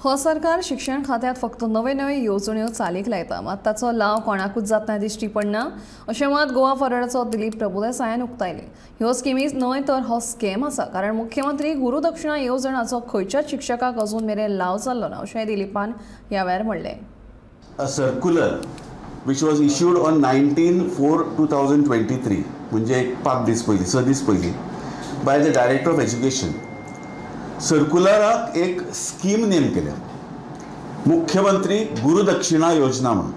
हो सरकार शिक्षण खात्यात फक्त नवे नवे येवजण्यो चालीक लायता, मात ताचो लाव कोणाकूच जातना दिश्टी पडना अशें मत गोवा फॉरवर्डाचो दिलीप प्रभुदेसायान उक्तायलें. ह्यो स्किमीज न्हय तर हो स्कॅम आसा, कारण मुख्यमंत्री गुरुदक्षिणा येवजणाचो खंयच्याच शिक्षकाक अजून मेरेन लाव जाल्लो ना अशें दिलीपान ह्या वेळार म्हणलें. A circular which was issued on 19/4/2023 म्हणजे 5 दीस पयलीं 6 दीस पयलीं by the director of education. सर्क्युलराक एक स्कीम नेम केल्या, मुख्यमंत्री गुरुदक्षिणा योजना म्हणून.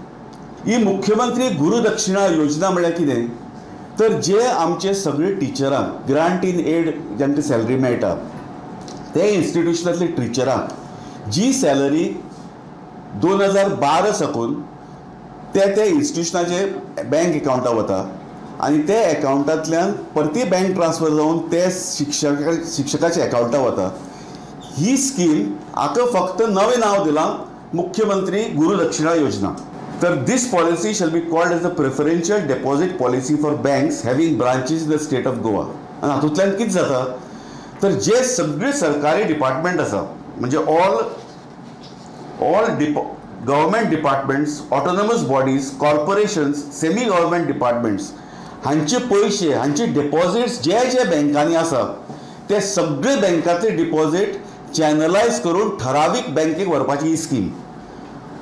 ही मुख्यमंत्री गुरुदक्षिणा योजना म्हळ्यार कितें तर जे आमचे सगळे टिचरांक ग्रांट इन एड जांकां सॅलरी मेळटा ते इन्स्टिट्युशनांतले टिचरांक जी सॅलरी 2012 साकून ते इन्स्टिट्युशनाचे बँक अकाउंटाक वता आनी ते अकाउंटांतल्यान परती बँक ट्रान्सफर जावन ते शिक्षकाच्या अकाउंटाक वता. ही स्कीम हाका फक्त नवें नांव दिलां, मुख्यमंत्री गुरुदक्षिणा योजना. तर this policy shall be called as the preferential deposit policy for banks having branches in the state of Goa. आनी हातूंतल्यान कितें जाता तर जे सगळे सरकारी डिपार्टमेंट आसा म्हणजे all government departments, autonomous bodies, corporations, semi government departments हांचे पयशे हांचे डिपॉझिट्स जे जे बँकांनी आसा ते सगळे बँकांतले डिपॉझिट चॅनलायज करून ठरावीक बँकेक व्हरपाची ही स्कीम.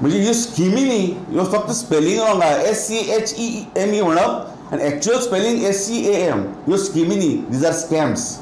म्हणजे ह्यो स्किमी न्ही, ह्यो फक्त स्पेलिंग रॉंग आहा. SCHEME म्हणप आनी एक्चुअल स्पेलिंग SCAM. ह्यो स्किमी न्ही, दीज आर स्कॅम्स.